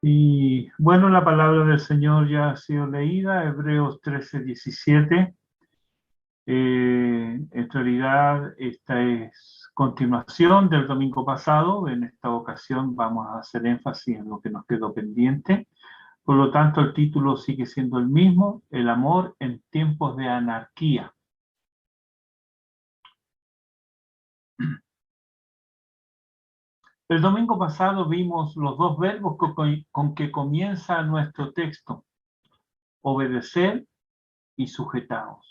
Y bueno, la palabra del Señor ya ha sido leída, Hebreos 13:17. En realidad, esta es continuación del domingo pasado. En esta ocasión vamos a hacer énfasis en lo que nos quedó pendiente. Por lo tanto, el título sigue siendo el mismo, el amor en tiempos de anarquía. El domingo pasado vimos los dos verbos con que comienza nuestro texto: obedecer y sujetaos.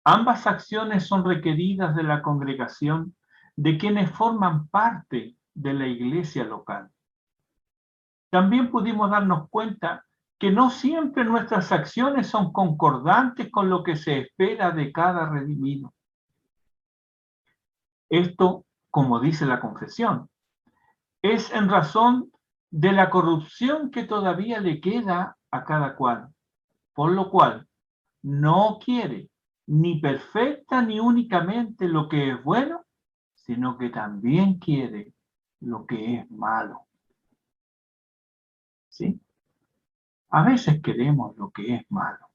Ambas acciones son requeridas de la congregación de quienes forman parte de la iglesia local. También pudimos darnos cuenta que no siempre nuestras acciones son concordantes con lo que se espera de cada redimido. Esto, como dice la confesión, es en razón de la corrupción que todavía le queda a cada cual, por lo cual no quiere ni perfecta ni únicamente lo que es bueno, sino que también quiere lo que es malo. ¿Sí? A veces queremos lo que es malo.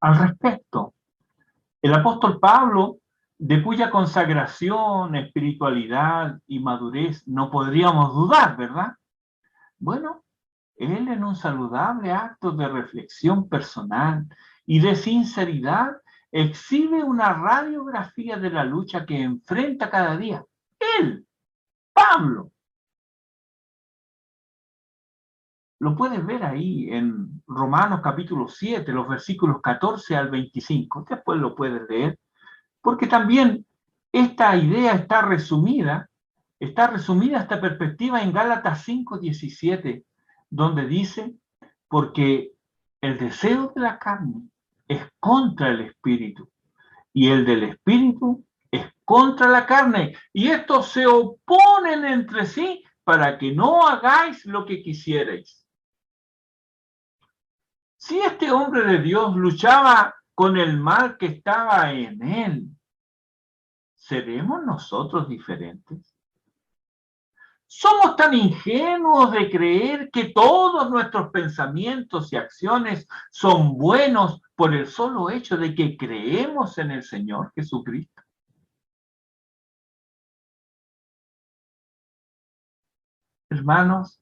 Al respecto, el apóstol Pablo, de cuya consagración, espiritualidad y madurez no podríamos dudar, ¿verdad? Bueno, él, en un saludable acto de reflexión personal y de sinceridad, exhibe una radiografía de la lucha que enfrenta cada día. Él, Pablo. Lo puedes ver ahí en Romanos capítulo 7, los versículos 14 al 25. Después lo puedes leer, porque también esta idea está resumida esta perspectiva en Gálatas 5:17, donde dice: porque el deseo de la carne es contra el espíritu, y el del espíritu es contra la carne, y estos se oponen entre sí para que no hagáis lo que quisierais. Si este hombre de Dios luchaba con el mal que estaba en él, ¿seremos nosotros diferentes? ¿Somos tan ingenuos de creer que todos nuestros pensamientos y acciones son buenos por el solo hecho de que creemos en el Señor Jesucristo? Hermanos,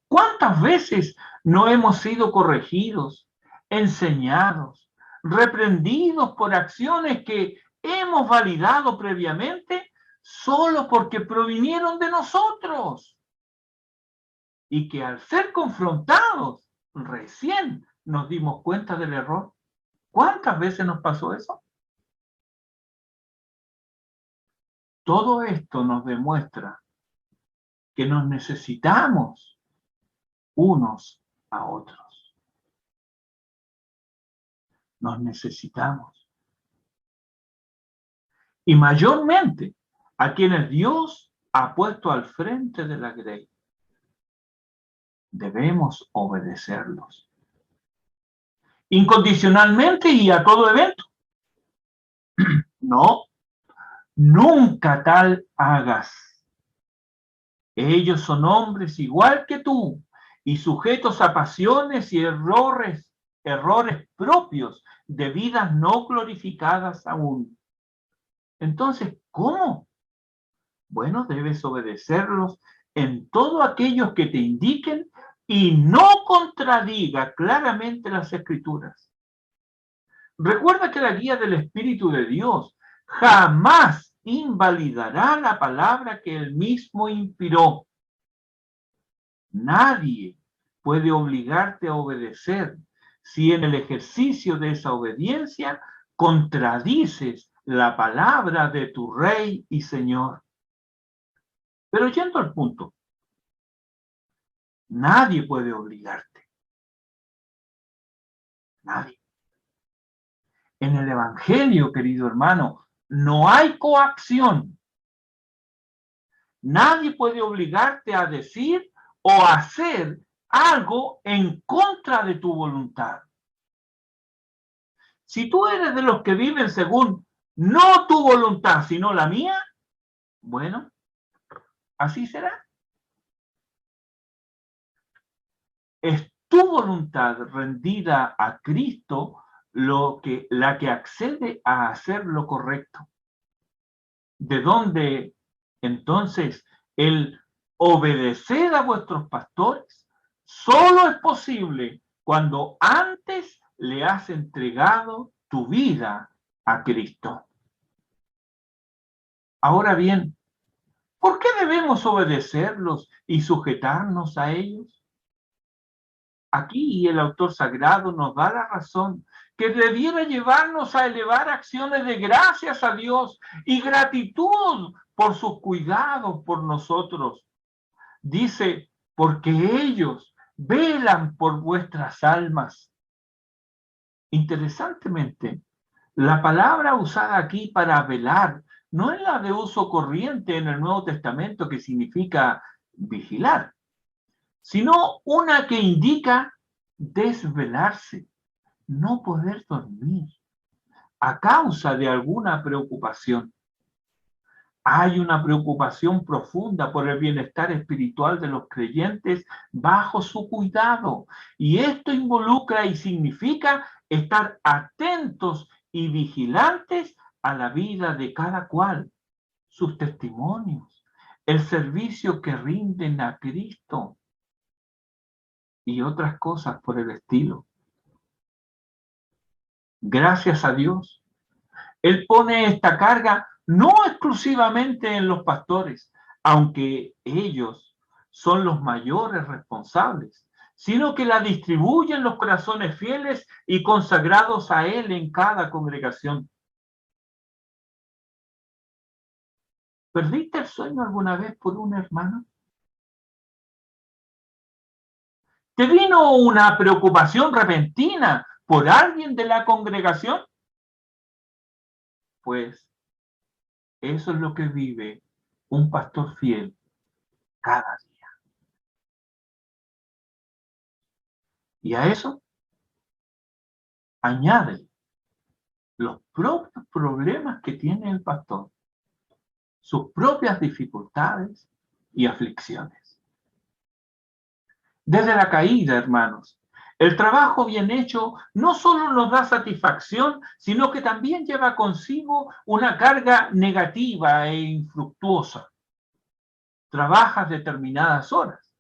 ¿cuántas veces no hemos sido corregidos, enseñados, reprendidos por acciones que hemos validado previamente solo porque provinieron de nosotros? Y que al ser confrontados recién nos dimos cuenta del error. ¿Cuántas veces nos pasó eso? Todo esto nos demuestra que nos necesitamos unos a otros. Nos necesitamos. Y mayormente a quienes Dios ha puesto al frente de la grey. Debemos obedecerlos incondicionalmente y a todo evento. No, nunca tal hagas. Ellos son hombres igual que tú y sujetos a pasiones y errores propios de vidas no glorificadas aún. Entonces, ¿cómo? Bueno, debes obedecerlos en todo aquello que te indiquen y no contradiga claramente las Escrituras. Recuerda que la guía del Espíritu de Dios jamás invalidará la palabra que él mismo inspiró. Nadie puede obligarte a obedecer si en el ejercicio de esa obediencia contradices la palabra de tu Rey y Señor. Pero yendo al punto, nadie puede obligarte. Nadie. En el Evangelio, querido hermano, no hay coacción. Nadie puede obligarte a decir o hacer algo en contra de tu voluntad. Si tú eres de los que viven según no tu voluntad, sino la mía, bueno, así será. Es tu voluntad rendida a Cristo la que accede a hacer lo correcto. ¿De dónde entonces el obedecer a vuestros pastores solo es posible cuando antes le has entregado tu vida a Cristo? Ahora bien, ¿por qué debemos obedecerlos y sujetarnos a ellos? Aquí el autor sagrado nos da la razón que debiera llevarnos a elevar acciones de gracias a Dios y gratitud por sus cuidados por nosotros. Dice, porque ellos velan por vuestras almas. Interesantemente, la palabra usada aquí para velar no es la de uso corriente en el Nuevo Testamento que significa vigilar, sino una que indica desvelarse, no poder dormir a causa de alguna preocupación. Hay una preocupación profunda por el bienestar espiritual de los creyentes bajo su cuidado, y esto involucra y significa estar atentos y vigilantes a la vida de cada cual, sus testimonios, el servicio que rinden a Cristo y otras cosas por el estilo. Gracias a Dios, Él pone esta carga no exclusivamente en los pastores, aunque ellos son los mayores responsables, sino que la distribuyen los corazones fieles y consagrados a Él en cada congregación. ¿Perdiste el sueño alguna vez por un hermano? ¿Te vino una preocupación repentina por alguien de la congregación? Pues eso es lo que vive un pastor fiel cada día. Y a eso añade los propios problemas que tiene el pastor, sus propias dificultades y aflicciones. Desde la caída, hermanos, el trabajo bien hecho no solo nos da satisfacción, sino que también lleva consigo una carga negativa e infructuosa. Trabajas determinadas horas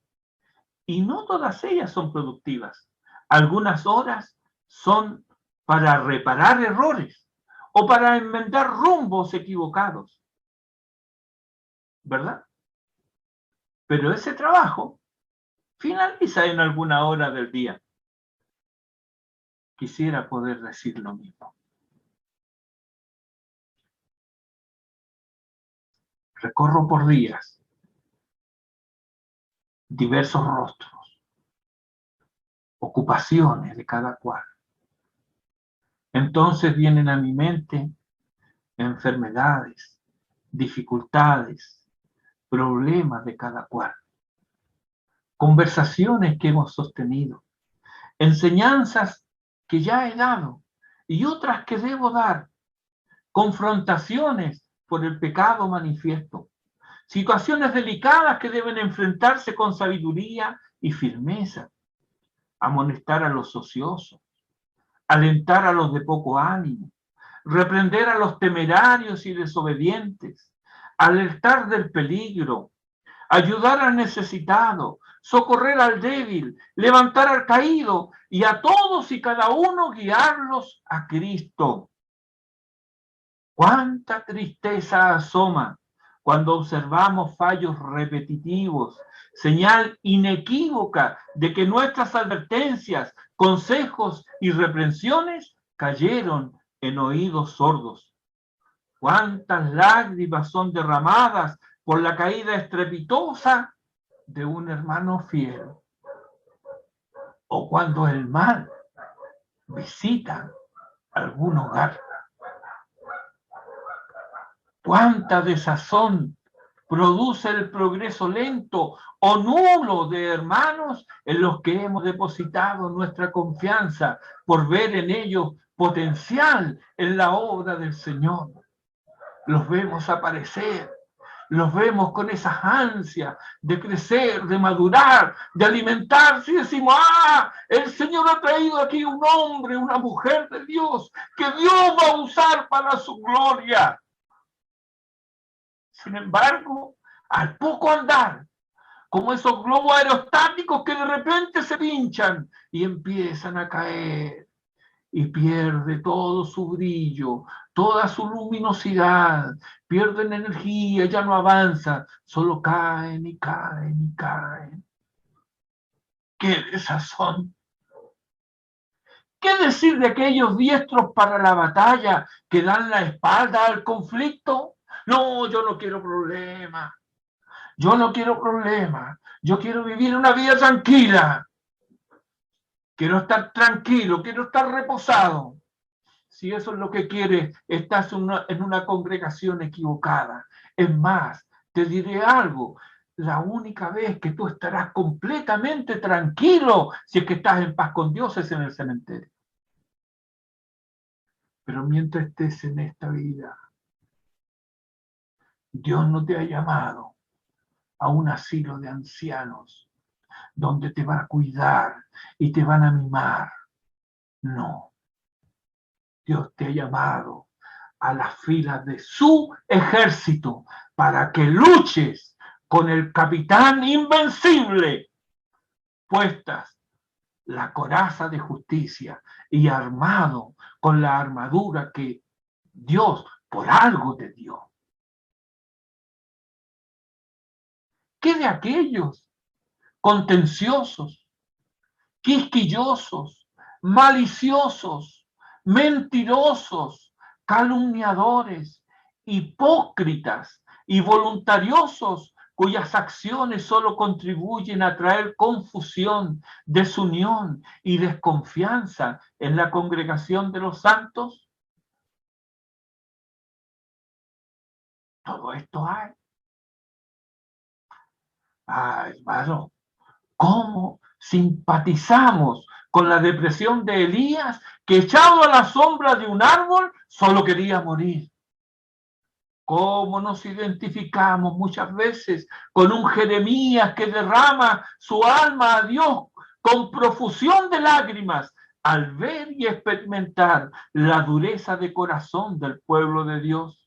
y no todas ellas son productivas. Algunas horas son para reparar errores o para enmendar rumbos equivocados, ¿verdad? Pero ese trabajo finaliza en alguna hora del día. Quisiera poder decir lo mismo. Recorro por días diversos rostros, ocupaciones de cada cual. Entonces vienen a mi mente enfermedades, dificultades, problemas de cada cual, conversaciones que hemos sostenido, enseñanzas que ya he dado y otras que debo dar, confrontaciones por el pecado manifiesto, situaciones delicadas que deben enfrentarse con sabiduría y firmeza, amonestar a los ociosos, alentar a los de poco ánimo, reprender a los temerarios y desobedientes, alertar del peligro, ayudar al necesitado, socorrer al débil, levantar al caído y a todos y cada uno guiarlos a Cristo. Cuánta tristeza asoma cuando observamos fallos repetitivos, señal inequívoca de que nuestras advertencias, consejos y reprensiones cayeron en oídos sordos. Cuántas lágrimas son derramadas por la caída estrepitosa de un hermano fiel. O cuando el mal visita algún hogar. Cuánta desazón produce el progreso lento o nulo de hermanos en los que hemos depositado nuestra confianza por ver en ellos potencial en la obra del Señor. Los vemos aparecer, los vemos con esas ansias de crecer, de madurar, de alimentarse y decimos, el Señor ha traído aquí un hombre, una mujer de Dios, que Dios va a usar para su gloria. Sin embargo, al poco andar, como esos globos aerostáticos que de repente se pinchan y empiezan a caer, y pierde todo su brillo, toda su luminosidad, pierden energía, ya no avanza, solo caen y caen y caen. ¡Qué desazón! ¿Qué decir de aquellos diestros para la batalla que dan la espalda al conflicto? No, yo no quiero problemas. Yo no quiero problemas. Yo quiero vivir una vida tranquila. Quiero estar tranquilo, quiero estar reposado. Si eso es lo que quieres, estás en una congregación equivocada. Es más, te diré algo. La única vez que tú estarás completamente tranquilo si es que estás en paz con Dios es en el cementerio. Pero mientras estés en esta vida, Dios no te ha llamado a un asilo de ancianos donde te va a cuidar y te van a mimar. No. Dios te ha llamado a las filas de su ejército para que luches con el capitán invencible, puestas la coraza de justicia y armado con la armadura que Dios por algo te dio. ¿Qué de aquellos contenciosos, quisquillosos, maliciosos, mentirosos, calumniadores, hipócritas y voluntariosos cuyas acciones solo contribuyen a traer confusión, desunión y desconfianza en la congregación de los santos? Todo esto hay. Hermano, ¿cómo simpatizamos con la depresión de Elías, que echado a la sombra de un árbol solo quería morir? ¿Cómo nos identificamos muchas veces con un Jeremías que derrama su alma a Dios con profusión de lágrimas al ver y experimentar la dureza de corazón del pueblo de Dios?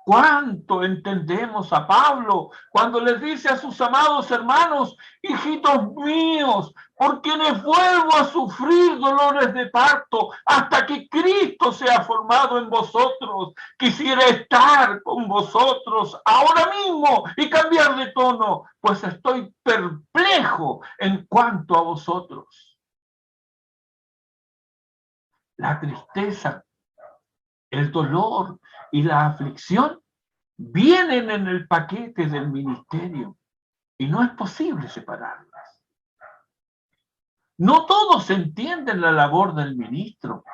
¿Cuánto entendemos a Pablo cuando les dice a sus amados hermanos, hijitos míos, por quienes vuelvo a sufrir dolores de parto hasta que Cristo sea formado en vosotros? Quisiera estar con vosotros ahora mismo y cambiar de tono, pues estoy perplejo en cuanto a vosotros. La tristeza, el dolor y la aflicción vienen en el paquete del ministerio y no es posible separarlas. No todos entienden la labor del ministro,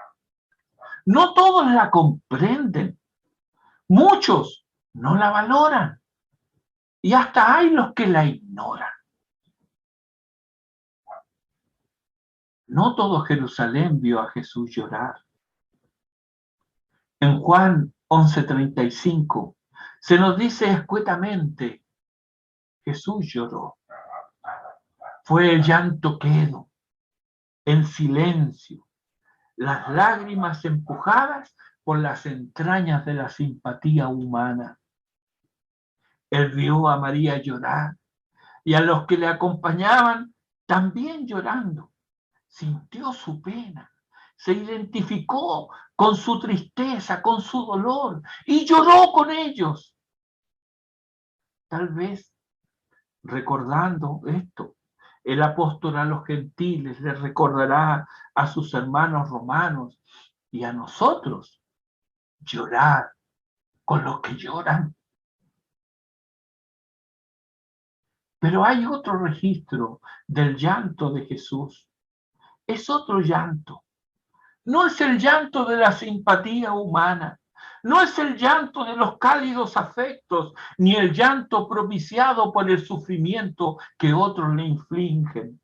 no todos la comprenden, muchos no la valoran y hasta hay los que la ignoran. No todo Jerusalén vio a Jesús llorar. En Juan 11:35 se nos dice escuetamente, Jesús lloró. Fue el llanto quedo, en silencio, las lágrimas empujadas por las entrañas de la simpatía humana. Él vio a María llorar y a los que le acompañaban también llorando. Sintió su pena, se identificó con su tristeza, con su dolor y lloró con ellos. Tal vez recordando esto, el apóstol a los gentiles les recordará a sus hermanos romanos y a nosotros llorar con los que lloran. Pero hay otro registro del llanto de Jesús. Es otro llanto. No es el llanto de la simpatía humana. No es el llanto de los cálidos afectos, ni el llanto propiciado por el sufrimiento que otros le infligen.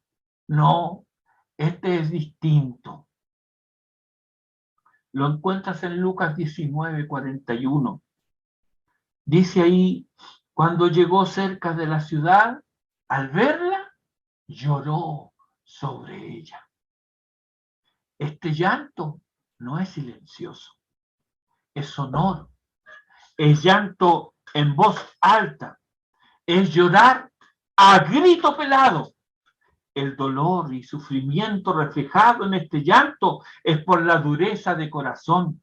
No, este es distinto. Lo encuentras en Lucas 19:41. Dice ahí, cuando llegó cerca de la ciudad, al verla, lloró sobre ella. Este llanto no es silencioso, es sonoro, es llanto en voz alta, es llorar a grito pelado. El dolor y sufrimiento reflejado en este llanto es por la dureza de corazón,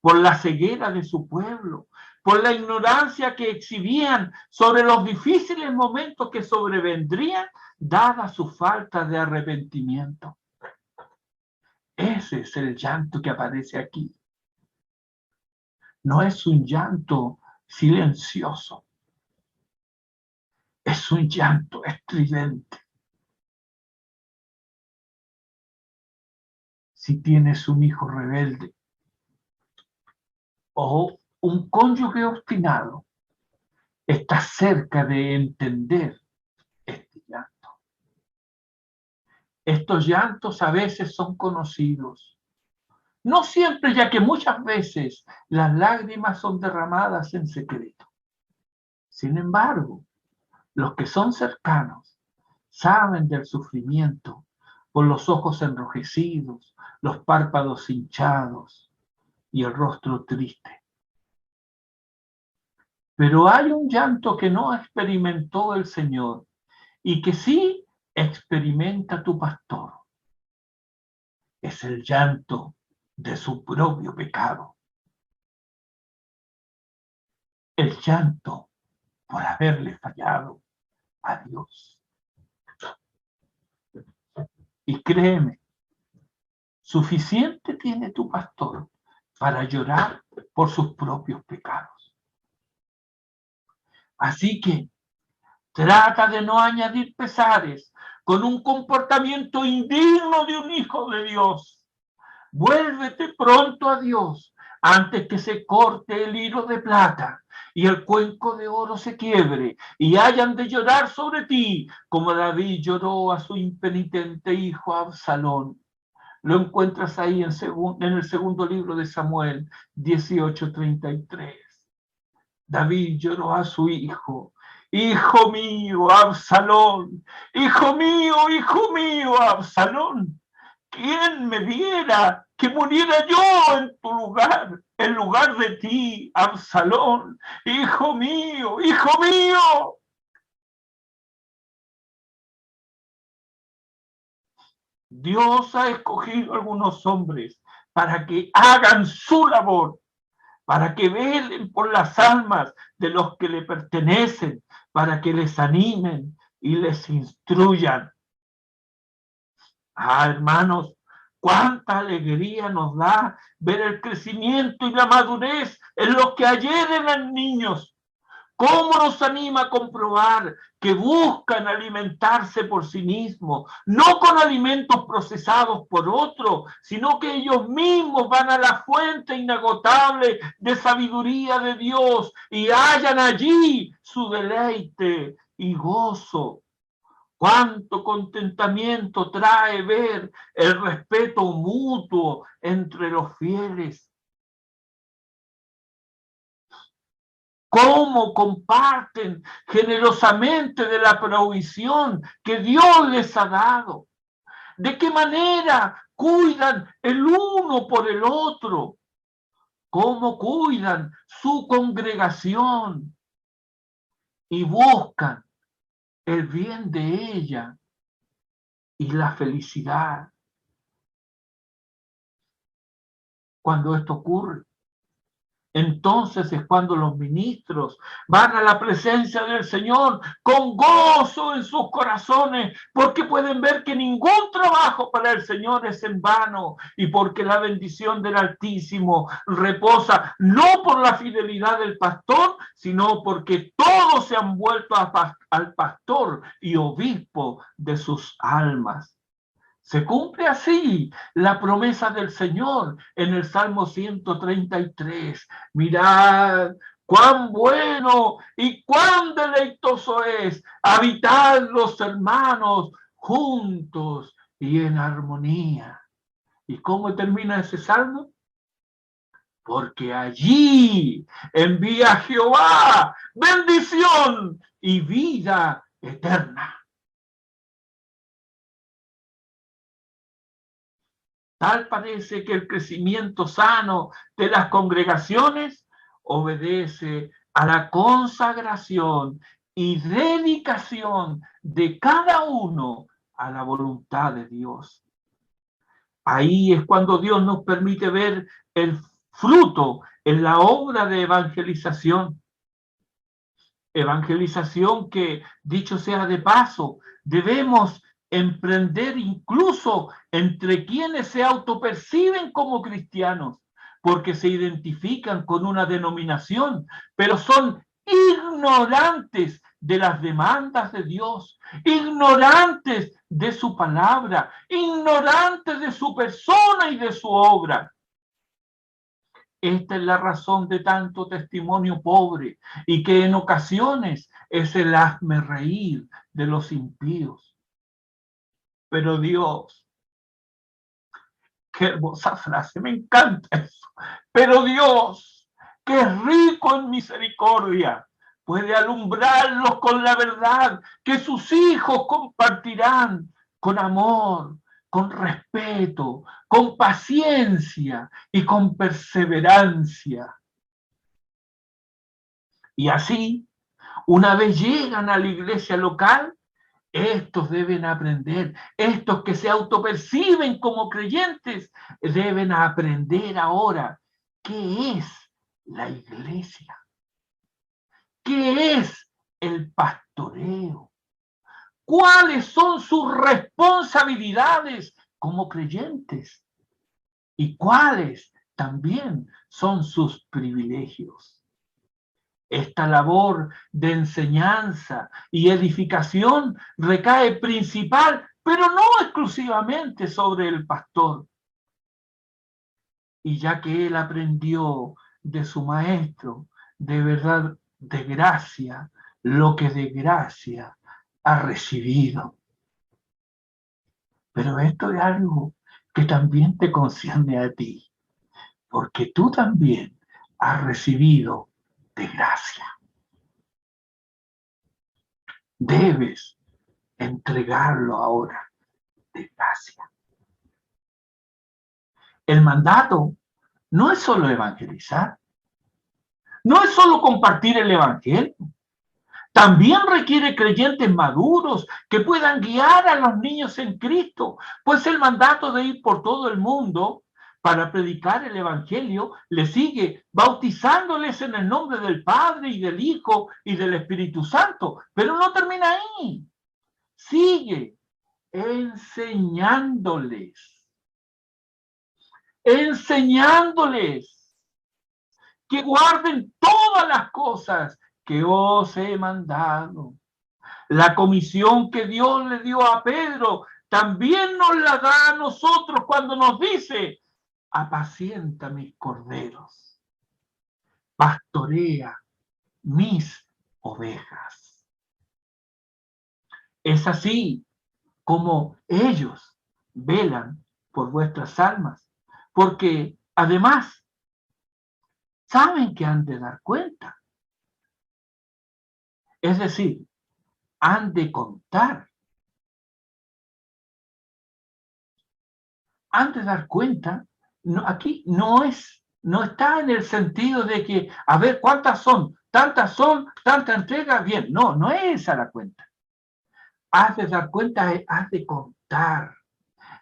por la ceguera de su pueblo, por la ignorancia que exhibían sobre los difíciles momentos que sobrevendrían dada su falta de arrepentimiento. Ese es el llanto que aparece aquí. No es un llanto silencioso, es un llanto estridente. Si tienes un hijo rebelde o un cónyuge obstinado, estás cerca de entender este llanto. Estos llantos a veces son conocidos. No siempre, ya que muchas veces las lágrimas son derramadas en secreto. Sin embargo, los que son cercanos saben del sufrimiento por los ojos enrojecidos, los párpados hinchados y el rostro triste. Pero hay un llanto que no experimentó el Señor y que sí experimenta tu pastor. Es el llanto de su propio pecado. El llanto por haberle fallado a Dios. Y créeme, suficiente tiene tu pastor para llorar por sus propios pecados. Así que trata de no añadir pesares con un comportamiento indigno de un hijo de Dios. Vuélvete pronto a Dios antes que se corte el hilo de plata y el cuenco de oro se quiebre y hayan de llorar sobre ti como David lloró a su impenitente hijo Absalón. Lo encuentras ahí en el segundo libro de Samuel 18:33. David lloró a su hijo. Hijo mío, Absalón. Hijo mío, Absalón. ¿Quién me diera que muriera yo en lugar de ti, Absalón? Hijo mío, hijo mío. Dios ha escogido a algunos hombres para que hagan su labor, para que velen por las almas de los que le pertenecen, para que les animen y les instruyan. Hermanos, cuánta alegría nos da ver el crecimiento y la madurez en los que ayer eran niños. ¿Cómo nos anima a comprobar que buscan alimentarse por sí mismos, no con alimentos procesados por otro, sino que ellos mismos van a la fuente inagotable de sabiduría de Dios y hallan allí su deleite y gozo? Cuánto contentamiento trae ver el respeto mutuo entre los fieles. Cómo comparten generosamente de la provisión que Dios les ha dado. De qué manera cuidan el uno por el otro. Cómo cuidan su congregación y buscan el bien de ella y la felicidad. Cuando esto ocurre, entonces es cuando los ministros van a la presencia del Señor con gozo en sus corazones, porque pueden ver que ningún trabajo para el Señor es en vano y porque la bendición del Altísimo reposa no por la fidelidad del pastor, sino porque todos se han vuelto al pastor y obispo de sus almas. Se cumple así la promesa del Señor en el Salmo 133. Mirad cuán bueno y cuán deleitoso es habitar los hermanos juntos y en armonía. ¿Y cómo termina ese salmo? porque allí envía Jehová bendición y vida eterna. Tal parece que el crecimiento sano de las congregaciones obedece a la consagración y dedicación de cada uno a la voluntad de Dios. Ahí es cuando Dios nos permite ver el fruto en la obra de evangelización. Evangelización que, dicho sea de paso, debemos emprender incluso entre quienes se autoperciben como cristianos, porque se identifican con una denominación, pero son ignorantes de las demandas de Dios, ignorantes de su palabra, ignorantes de su persona y de su obra. Esta es la razón de tanto testimonio pobre y que en ocasiones es el hazme reír de los impíos. Pero Dios, qué hermosa frase, me encanta eso. Pero Dios, que es rico en misericordia, puede alumbrarlos con la verdad que sus hijos compartirán con amor, con respeto, con paciencia y con perseverancia. Y así, una vez llegan a la iglesia local, estos deben aprender, estos que se autoperciben como creyentes, deben aprender ahora qué es la iglesia, qué es el pastoreo, cuáles son sus responsabilidades como creyentes y cuáles también son sus privilegios. Esta labor de enseñanza y edificación recae principal, pero no exclusivamente sobre el pastor. Y ya que él aprendió de su maestro, de verdad, de gracia, lo que de gracia ha recibido. Pero esto es algo que también te concierne a ti, porque tú también has recibido de gracia. Debes entregarlo ahora de gracia. El mandato no es solo evangelizar, no es solo compartir el evangelio, también requiere creyentes maduros que puedan guiar a los niños en Cristo, pues el mandato de ir por todo el mundo para predicar el evangelio le sigue bautizándoles en el nombre del Padre y del Hijo y del Espíritu Santo, pero no termina ahí, sigue enseñándoles que guarden todas las cosas que os he mandado. La comisión que Dios le dio a Pedro también nos la da a nosotros cuando nos dice: apacienta mis corderos, pastorea mis ovejas. Es así como ellos velan por vuestras almas, porque además saben que han de dar cuenta. Es decir, han de contar, han de dar cuenta. No, aquí no está en el sentido de que, a ver, ¿cuántas son? ¿Tantas son? ¿Tanta entrega? Bien, no es esa la cuenta. Has de dar cuenta, has de contar.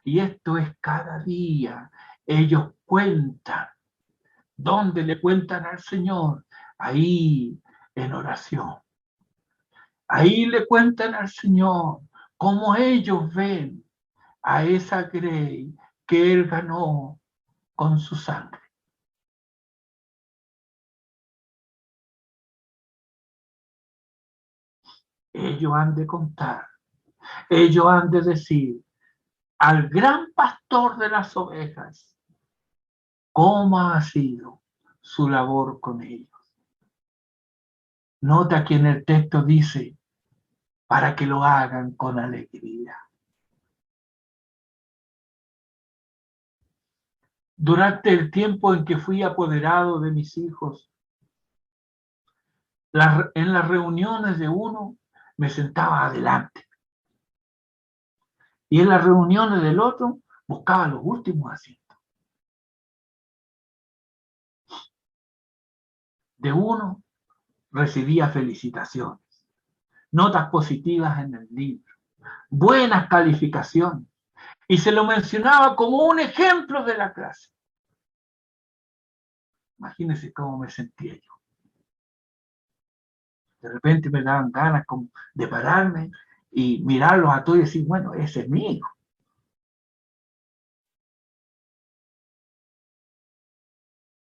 Y esto es cada día. Ellos cuentan. ¿Dónde le cuentan al Señor? Ahí, en oración. Ahí le cuentan al Señor cómo ellos ven a esa grey que Él ganó con su sangre. Ellos han de contar, ellos han de decir al gran pastor de las ovejas cómo ha sido su labor con ellos. Nota que en el texto dice, para que lo hagan con alegría. Durante el tiempo en que fui apoderado de mis hijos, en las reuniones de uno me sentaba adelante y en las reuniones del otro buscaba los últimos asientos. De uno recibía felicitaciones, notas positivas en el libro, buenas calificaciones, y se lo mencionaba como un ejemplo de la clase. Imagínense cómo me sentía yo. De repente me daban ganas como de pararme y mirarlos a todos y decir, bueno, ese es mi hijo.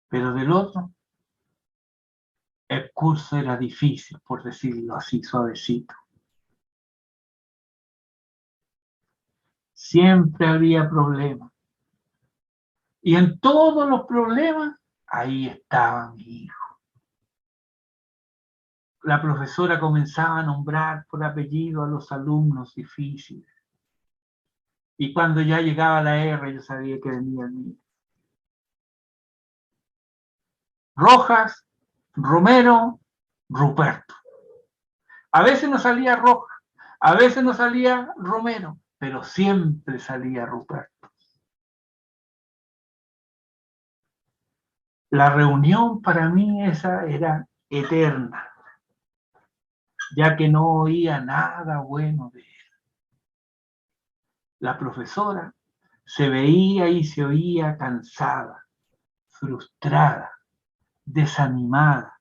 Pero del otro, el curso era difícil, por decirlo así, suavecito. Siempre había problemas. Y en todos los problemas, ahí estaba mi hijo. La profesora comenzaba a nombrar por apellido a los alumnos difíciles. Y cuando ya llegaba la R, yo sabía que venía el mío. Rojas, Romero, Ruperto. A veces no salía Rojas, a veces no salía Romero, pero siempre salía Ruperto. La reunión para mí esa era eterna, ya que no oía nada bueno de él. La profesora se veía y se oía cansada, frustrada, desanimada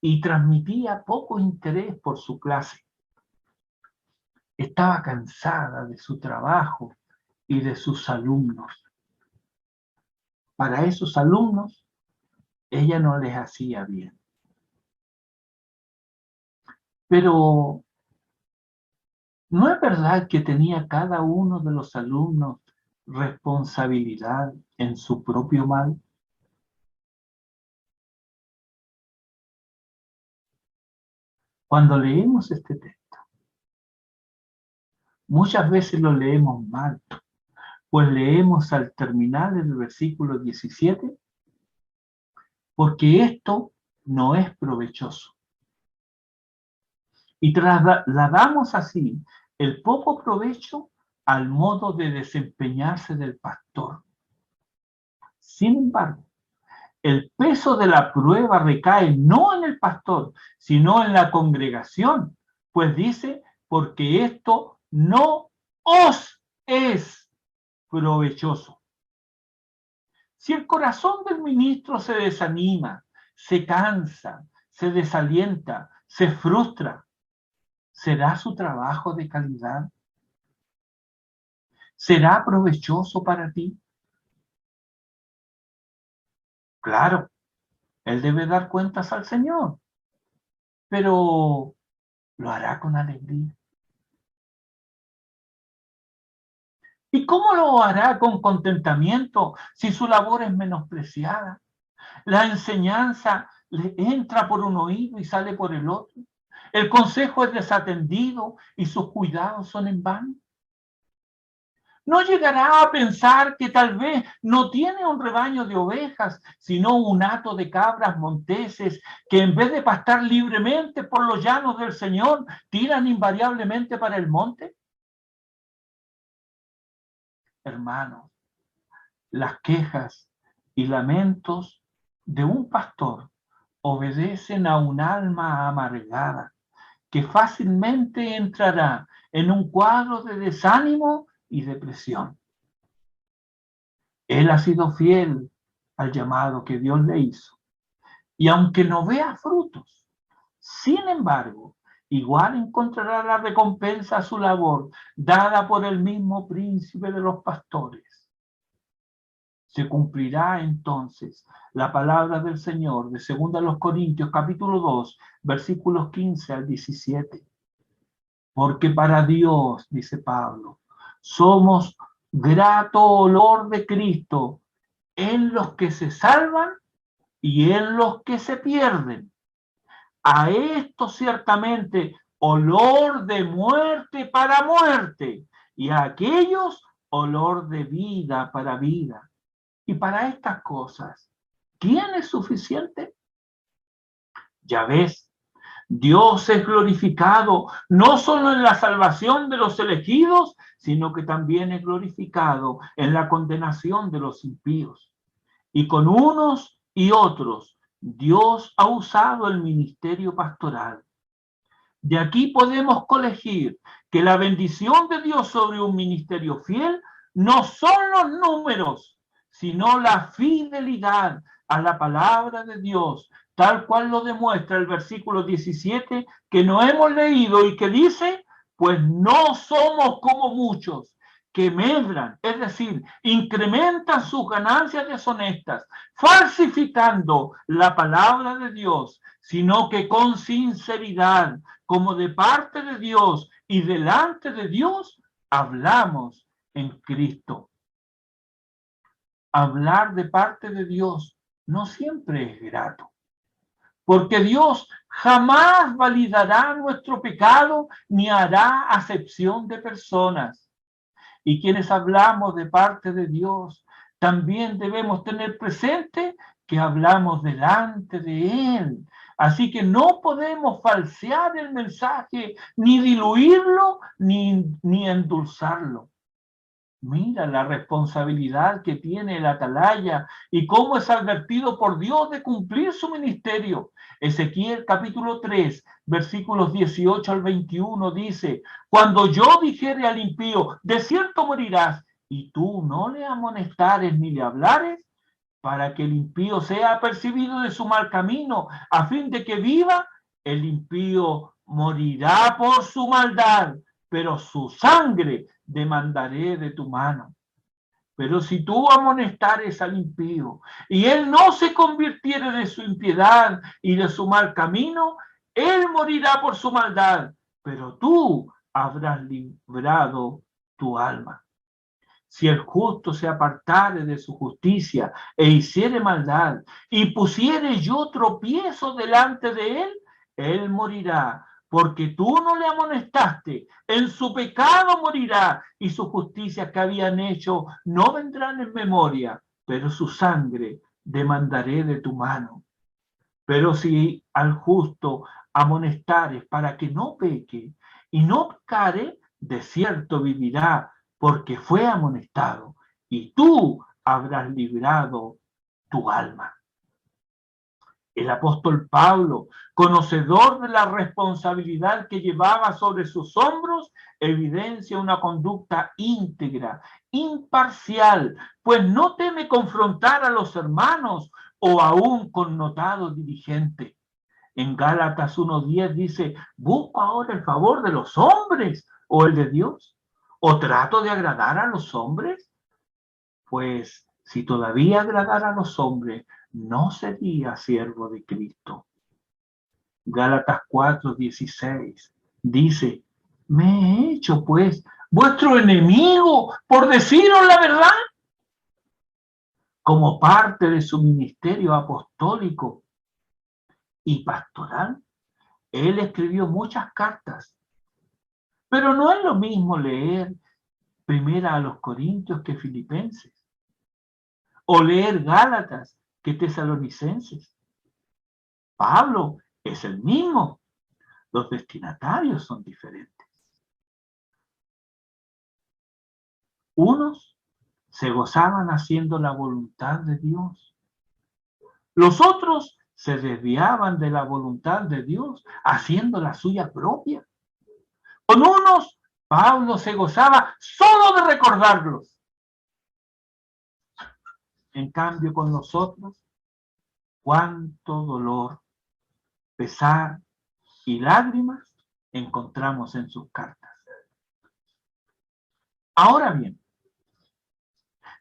y transmitía poco interés por su clase. Estaba cansada de su trabajo y de sus alumnos. Para esos alumnos, ella no les hacía bien. Pero ¿no es verdad que tenía cada uno de los alumnos responsabilidad en su propio mal? Cuando leemos este texto, muchas veces lo leemos mal, pues leemos al terminar el versículo 17, porque esto no es provechoso. Y trasladamos así el poco provecho al modo de desempeñarse del pastor. Sin embargo, el peso de la prueba recae no en el pastor, sino en la congregación, pues dice, porque esto no os es provechoso. Si el corazón del ministro se desanima, se cansa, se desalienta, se frustra, ¿será su trabajo de calidad? ¿Será provechoso para ti? Claro, él debe dar cuentas al Señor, pero lo hará con alegría. ¿Y cómo lo hará con contentamiento si su labor es menospreciada? La enseñanza le entra por un oído y sale por el otro. El consejo es desatendido y sus cuidados son en vano. No llegará a pensar que tal vez no tiene un rebaño de ovejas, sino un hato de cabras monteses que en vez de pastar libremente por los llanos del Señor, tiran invariablemente para el monte. Hermanos, las quejas y lamentos de un pastor obedecen a un alma amargada que fácilmente entrará en un cuadro de desánimo y depresión. Él ha sido fiel al llamado que Dios le hizo. Y aunque no vea frutos, sin embargo, igual encontrará la recompensa a su labor dada por el mismo príncipe de los pastores. Se cumplirá entonces la palabra del Señor de 2 Corintios capítulo 2, versículos 15 al 17. Porque para Dios, dice Pablo, somos grato olor de Cristo en los que se salvan y en los que se pierden. A esto ciertamente olor de muerte para muerte, y a aquellos olor de vida para vida. Y para estas cosas, ¿quién es suficiente? Ya ves, Dios es glorificado no solo en la salvación de los elegidos, sino que también es glorificado en la condenación de los impíos. Y con unos y otros, Dios ha usado el ministerio pastoral. De aquí podemos colegir que la bendición de Dios sobre un ministerio fiel no son los números, sino la fidelidad a la palabra de Dios, tal cual lo demuestra el versículo 17 que no hemos leído y que dice, pues no somos como muchos que medran, es decir, incrementan sus ganancias deshonestas, falsificando la palabra de Dios, sino que con sinceridad, como de parte de Dios y delante de Dios, hablamos en Cristo. Hablar de parte de Dios no siempre es grato, porque Dios jamás validará nuestro pecado ni hará acepción de personas. Y quienes hablamos de parte de Dios, también debemos tener presente que hablamos delante de Él. Así que no podemos falsear el mensaje, ni diluirlo, ni endulzarlo. Mira la responsabilidad que tiene el atalaya y cómo es advertido por Dios de cumplir su ministerio. Ezequiel capítulo 3, versículos 18 al 21 dice, cuando yo dijere al impío, de cierto morirás, y tú no le amonestares ni le hablares, para que el impío sea apercibido de su mal camino, a fin de que viva, el impío morirá por su maldad, pero su sangre demandaré de tu mano. Pero si tú amonestares al impío y él no se convirtiere de su impiedad y de su mal camino, él morirá por su maldad, pero tú habrás librado tu alma. Si el justo se apartare de su justicia e hiciere maldad y pusiere yo tropiezo delante de él morirá, porque tú no le amonestaste, en su pecado morirá y su justicia que habían hecho no vendrán en memoria, pero su sangre demandaré de tu mano. Pero si al justo amonestares para que no peque y no pecare, de cierto vivirá, porque fue amonestado, y tú habrás librado tu alma. El apóstol Pablo, conocedor de la responsabilidad que llevaba sobre sus hombros, evidencia una conducta íntegra, imparcial, pues no teme confrontar a los hermanos o a un connotado dirigente. En Gálatas 1:10 dice, ¿busco ahora el favor de los hombres o el de Dios? ¿O trato de agradar a los hombres? Pues si todavía agradara a los hombres, no sería siervo de Cristo. Gálatas 4:16 dice, me he hecho pues vuestro enemigo por deciros la verdad. Como parte de su ministerio apostólico y pastoral, él escribió muchas cartas, pero no es lo mismo leer primera a los Corintios que Filipenses, o leer Gálatas que Tesalonicenses. Pablo es el mismo, los destinatarios son diferentes. Unos se gozaban haciendo la voluntad de Dios, los otros se desviaban de la voluntad de Dios haciendo la suya propia. Con unos, Pablo se gozaba solo de recordarlos. En cambio, con los otros, cuánto dolor, pesar y lágrimas encontramos en sus cartas. Ahora bien,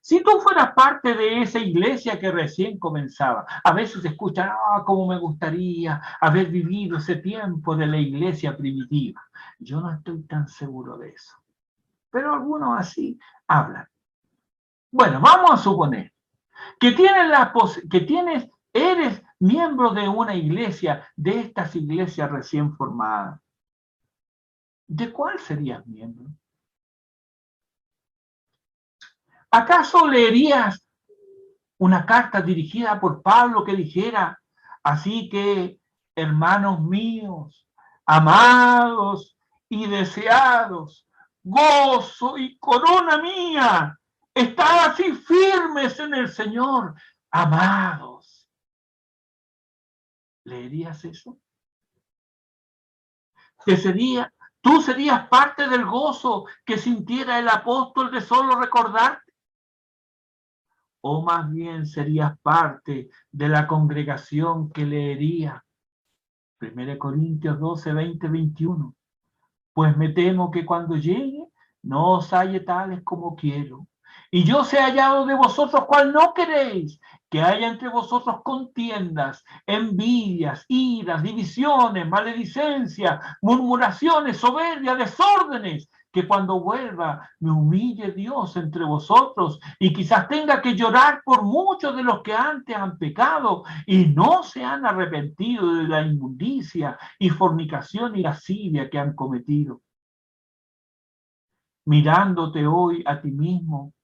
si tú fueras parte de esa iglesia que recién comenzaba, a veces escuchan, cómo me gustaría haber vivido ese tiempo de la iglesia primitiva. Yo no estoy tan seguro de eso. Pero algunos así hablan. Bueno, vamos a suponer que eres miembro de una iglesia, de estas iglesias recién formadas. ¿De cuál serías miembro? ¿Acaso leerías una carta dirigida por Pablo que dijera, así que, hermanos míos, amados y deseados, gozo y corona mía, estad así firmes en el Señor, amados. ¿Leerías eso? Tú serías parte del gozo que sintiera el apóstol de solo recordarte. O más bien serías parte de la congregación que leería 1 Corintios 12, 20, 21. Pues me temo que cuando llegue no os halle tales como quiero. Y yo sé hallado de vosotros cual no queréis, que haya entre vosotros contiendas, envidias, iras, divisiones, maledicencia, murmuraciones, soberbia, desórdenes, que cuando vuelva me humille Dios entre vosotros y quizás tenga que llorar por muchos de los que antes han pecado y no se han arrepentido de la inmundicia y fornicación y lascivia que han cometido. Mirándote hoy a ti mismo,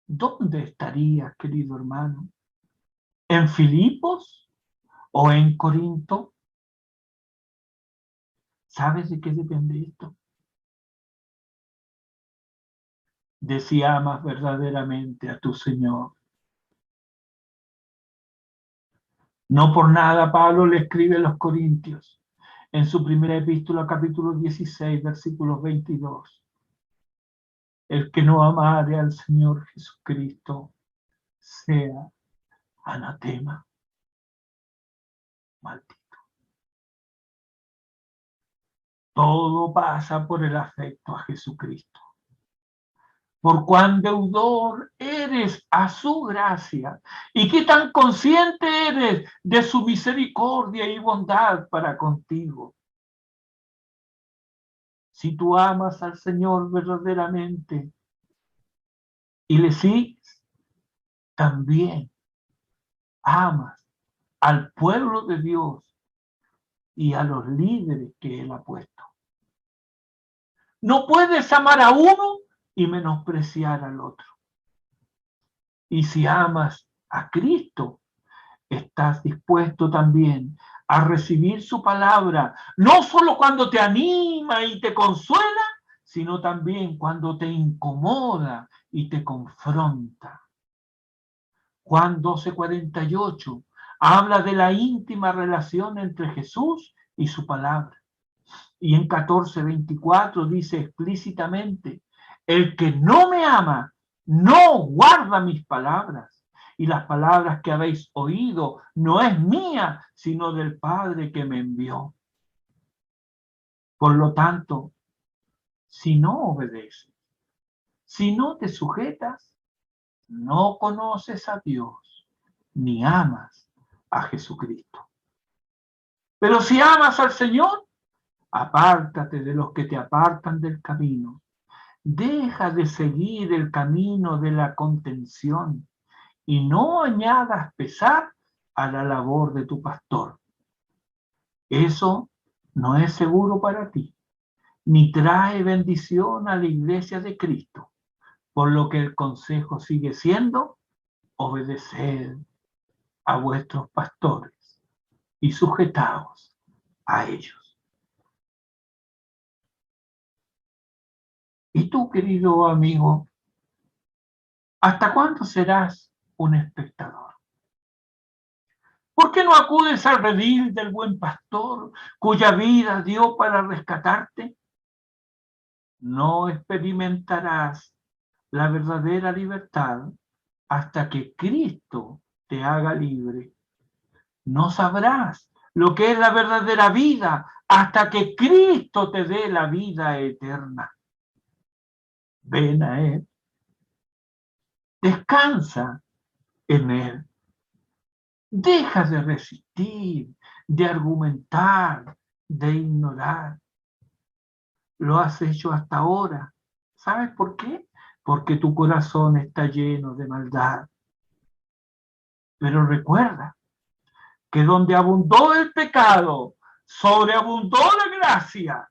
¿dónde estarías, querido hermano? ¿En Filipos o en Corinto? ¿Sabes de qué depende esto? De si amas verdaderamente a tu Señor. No por nada Pablo le escribe a los Corintios en su primera epístola, capítulo 16, versículos 22. El que no amare al Señor Jesucristo sea anatema, maldito. Todo pasa por el afecto a Jesucristo. Por cuán deudor eres a su gracia y qué tan consciente eres de su misericordia y bondad para contigo. Si tú amas al Señor verdaderamente y le sigues, también amas al pueblo de Dios y a los líderes que Él ha puesto. No puedes amar a uno y menospreciar al otro. Y si amas a Cristo, estás dispuesto también a recibir su palabra, no solo cuando te anima y te consuela, sino también cuando te incomoda y te confronta. Juan 12:48 habla de la íntima relación entre Jesús y su palabra. Y en 14:24 dice explícitamente, el que no me ama, no guarda mis palabras. Y las palabras que habéis oído no es mía, sino del Padre que me envió. Por lo tanto, si no obedeces, si no te sujetas, no conoces a Dios, ni amas a Jesucristo. Pero si amas al Señor, apártate de los que te apartan del camino. Deja de seguir el camino de la contención y no añadas pesar a la labor de tu pastor. Eso no es seguro para ti, ni trae bendición a la iglesia de Cristo, por lo que el consejo sigue siendo obedecer a vuestros pastores y sujetaos a ellos. Y tú, querido amigo, ¿hasta cuándo serás un espectador? ¿Por qué no acudes al redil del buen pastor cuya vida dio para rescatarte? No experimentarás la verdadera libertad hasta que Cristo te haga libre. No sabrás lo que es la verdadera vida hasta que Cristo te dé la vida eterna. Ven a Él. Descansa en Él. Deja de resistir, de argumentar, de ignorar. Lo has hecho hasta ahora. ¿Sabes por qué? Porque tu corazón está lleno de maldad. Pero recuerda que donde abundó el pecado, sobreabundó la gracia.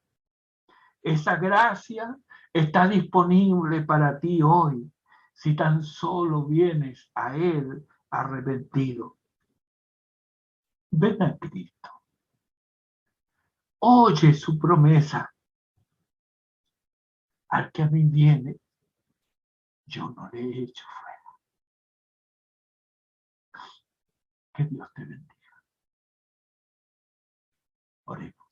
Esa gracia está disponible para ti hoy, si tan solo vienes a Él arrepentido. Ven a Cristo. Oye su promesa. Al que a mí viene, yo no le he hecho fuera. Que Dios te bendiga. Oremos.